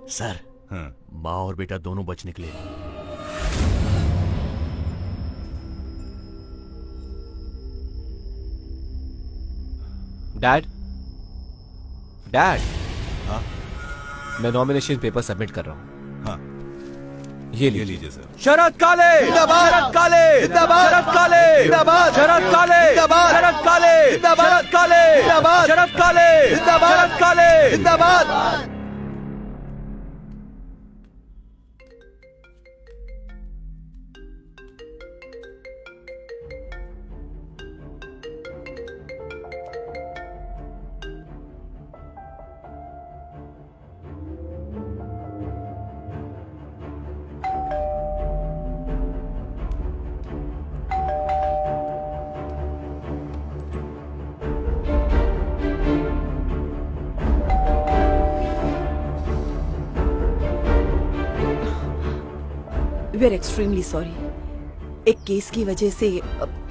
Sir, हाँ। माँ और बेटा दोनों बच निकले। डैड, डैड, हाँ मैं नॉमिनेशन पेपर सबमिट कर रहा हूँ। हाँ, ये ये लीजिए। लीजिए सर। शरद काले जिंदाबाद! शरद काले जिंदाबाद! शरद काले जिंदाबाद! शरद काले जिंदाबाद! शरद काले जिंदाबाद! शरद काले जिंदाबाद! शरद काले जिंदाबाद! शरद काले जिंदाबाद! We are extremely sorry. एक केस की वजह से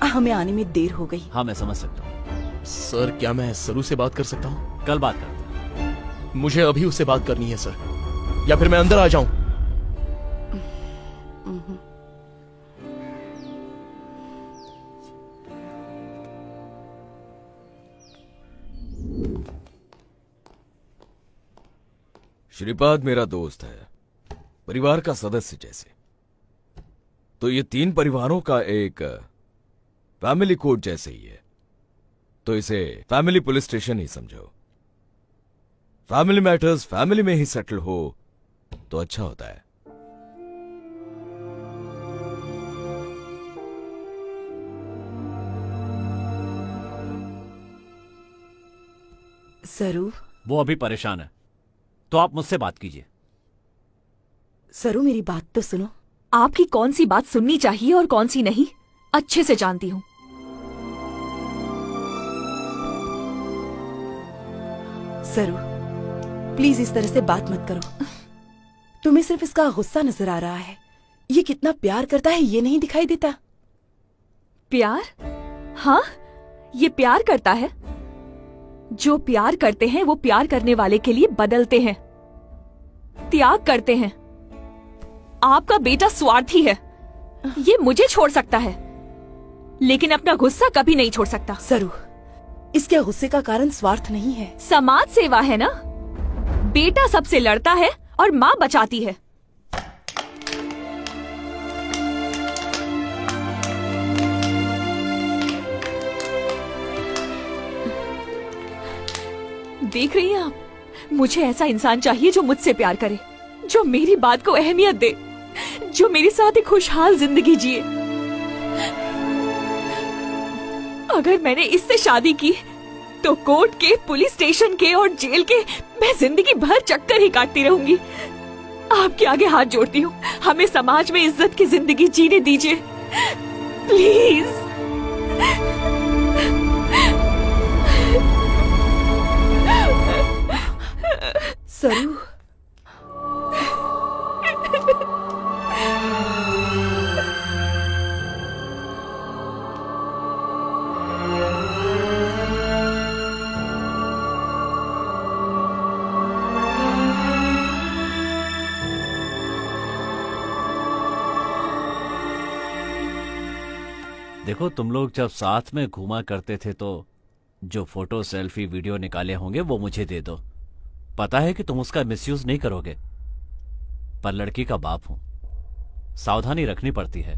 हमें आने में देर हो गई। हाँ, मैं समझ सकता हूँ। सर, क्या मैं सरू से बात कर सकता हूँ? कल बात करते हैं। मुझे अभी उससे बात करनी है सर, या फिर मैं अंदर आ जाऊं? श्रीपाद मेरा दोस्त है, परिवार का सदस्य जैसे। तो ये 3 परिवारों का एक फैमिली कोर्ट जैसे ही है, तो इसे फैमिली पुलिस स्टेशन ही समझो। फैमिली मैटर्स फैमिली में ही सेटल हो तो अच्छा होता है। सरू, वो अभी परेशान है, तो आप मुझसे बात कीजिए। सरू मेरी बात तो सुनो। आपकी कौन सी बात सुननी चाहिए और कौन सी नहीं, अच्छे से जानती हूँ। सरू, प्लीज इस तरह से बात मत करो। तुम्हें सिर्फ इसका गुस्सा नजर आ रहा है। ये कितना प्यार करता है ये नहीं दिखाई देता? प्यार? हाँ, ये प्यार करता है। जो प्यार करते हैं वो प्यार करने वाले के लिए बदलते हैं, त्याग करते हैं। आपका बेटा स्वार्थी है। ये मुझे छोड़ सकता है, लेकिन अपना गुस्सा कभी नहीं छोड़ सकता। सरू, इसके गुस्से का कारण स्वार्थ नहीं है। समाज सेवा है ना। बेटा सबसे लड़ता है और माँ बचाती है। देख रही हैं आप, मुझे ऐसा इंसान चाहिए जो मुझसे प्यार करे, जो मेरी बात को अहमियत दे, जो मेरे साथ एक खुशहाल जिंदगी जिए। अगर मैंने इससे शादी की तो कोर्ट के, पुलिस स्टेशन के और जेल के मैं जिंदगी भर चक्कर ही काटती रहूंगी। आपके आगे हाथ जोड़ती हूँ, हमें समाज में इज्जत की जिंदगी जीने दीजिए प्लीज। सरू, देखो, तुम लोग जब साथ में घूमा करते थे तो जो फोटो, सेल्फी, वीडियो निकाले होंगे वो मुझे दे दो। पता है कि तुम उसका मिसयूज नहीं करोगे, पर लड़की का बाप हूं, सावधानी रखनी पड़ती है।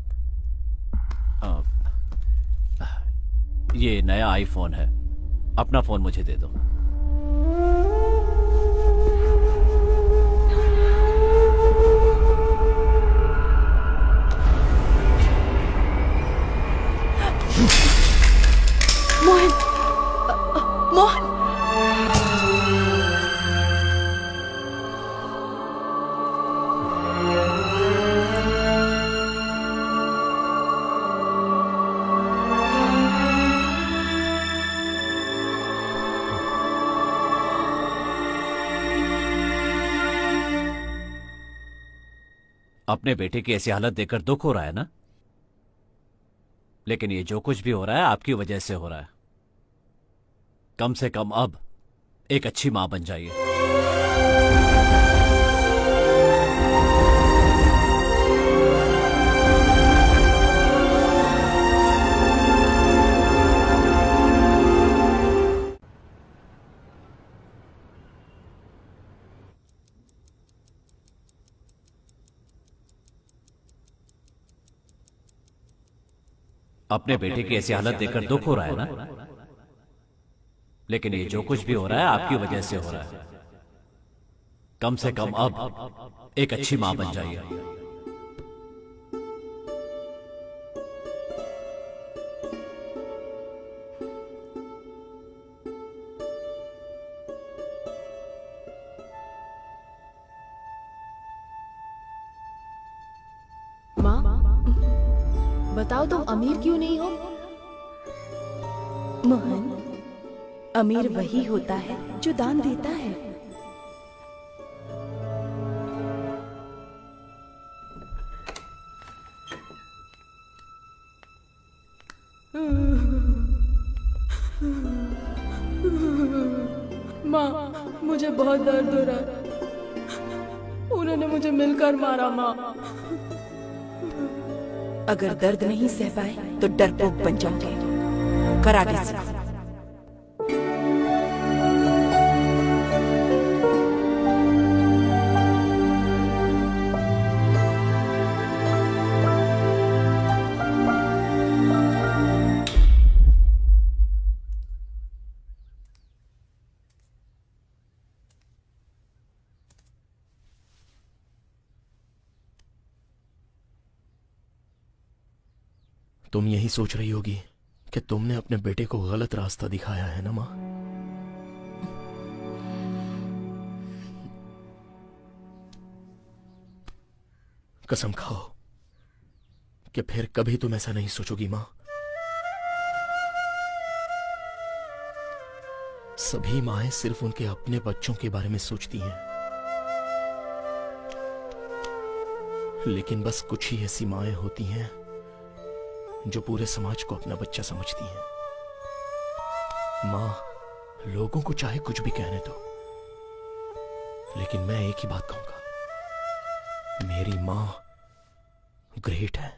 ये नया आईफोन है, अपना फोन मुझे दे दो। मोहन, मोहन, अपने बेटे की ऐसी हालत देखकर दुख हो रहा है ना, लेकिन ये जो कुछ भी हो रहा है आपकी वजह से हो रहा है। कम से कम अब एक अच्छी मां बन जाइए। अपने बेटे की ऐसी हालत देखकर दुख हो रहा है ना, लेकिन ये जो कुछ भी हो रहा है आपकी वजह से हो रहा है। कम से कम अब एक अच्छी मां बन जाइए। माँ, बताओ तुम अमीर क्यों नहीं हो? मोहन, अमीर वही होता है जो दान देता है। माँ, मुझे बहुत दर्द हो रहा है। उन्होंने मुझे मिलकर मारा माँ। अगर दर्द नहीं सह पाए तो डरपोक बन जाओगे। कराटे सीखो। तुम यही सोच रही होगी कि तुमने अपने बेटे को गलत रास्ता दिखाया है ना मां? कसम खाओ कि फिर कभी तुम ऐसा नहीं सोचोगी मां। सभी माएं सिर्फ उनके अपने बच्चों के बारे में सोचती हैं, लेकिन बस कुछ ही ऐसी माएं होती हैं जो पूरे समाज को अपना बच्चा समझती हैं। मां, लोगों को चाहे कुछ भी कहने दो, लेकिन मैं एक ही बात कहूंगा, मेरी मां ग्रेट है।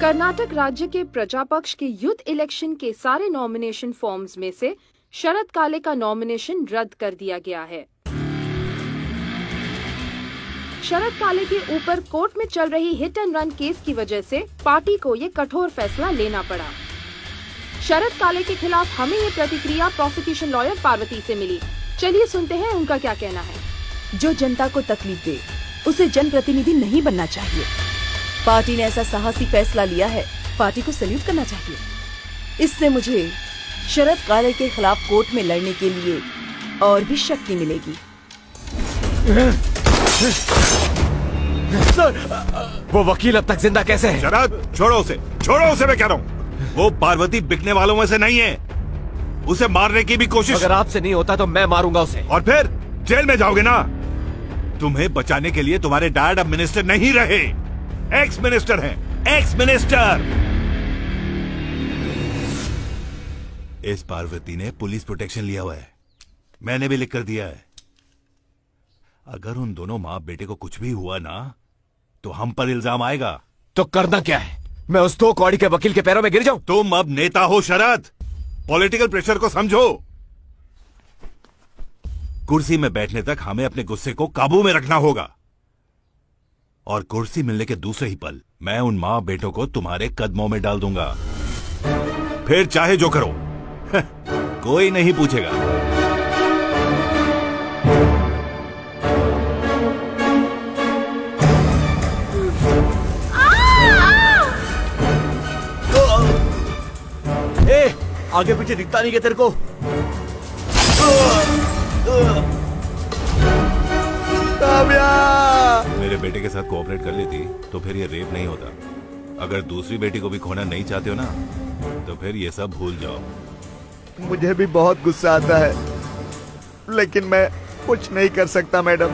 कर्नाटक राज्य के प्रजा पक्ष के यूथ इलेक्शन के सारे नॉमिनेशन फॉर्म्स में से शरद काले का नॉमिनेशन रद्द कर दिया गया है। शरद काले के ऊपर कोर्ट में चल रही हिट एंड रन केस की वजह से पार्टी को ये कठोर फैसला लेना पड़ा। शरद काले के खिलाफ हमें ये प्रतिक्रिया प्रोसिक्यूशन लॉयर पार्वती से मिली। चलिए सुनते हैं उनका क्या कहना है। जो जनता को तकलीफ दे उसे जनप्रतिनिधि नहीं बनना चाहिए। पार्टी ने ऐसा साहसी फैसला लिया है, पार्टी को सैल्यूट करना चाहिए। इससे मुझे शरद काले के खिलाफ कोर्ट में लड़ने के लिए और भी शक्ति मिलेगी। वो वकील अब तक जिंदा कैसे है? शरद, छोड़ो उसे मैं कह रहा हूँ। वो पार्वती बिकने वालों में से नहीं है। उसे मारने की भी कोशिश। अगर आपसे नहीं होता तो मैं मारूंगा उसे। और फिर जेल में जाओगे ना। तुम्हें बचाने के लिए तुम्हारे डैड अब मिनिस्टर नहीं रहे, एक्स मिनिस्टर हैं, एक्स मिनिस्टर। इस पार्वती ने पुलिस प्रोटेक्शन लिया हुआ है, मैंने भी लिख कर दिया है। अगर उन दोनों माँ बेटे को कुछ भी हुआ ना तो हम पर इल्जाम आएगा। तो करना क्या है? मैं उस 2 कौड़ी के वकील के पैरों में गिर जाऊं? तुम अब नेता हो शरद, पॉलिटिकल प्रेशर को समझो। कुर्सी में बैठने तक हमें अपने गुस्से को काबू में रखना होगा, और कुर्सी मिलने के दूसरे ही पल मैं उन मां बेटों को तुम्हारे कदमों में डाल दूंगा। फिर चाहे जो करो, कोई नहीं पूछेगा। आगे पीछे दिखता नहीं क्या तेरे को? मेरे बेटे के साथ कोऑपरेट कर लेती तो फिर ये रेप नहीं होता। अगर दूसरी बेटी को भी खोना नहीं चाहते हो ना तो फिर ये सब भूल जाओ। मुझे भी बहुत गुस्सा आता है, लेकिन मैं कुछ नहीं कर सकता मैडम।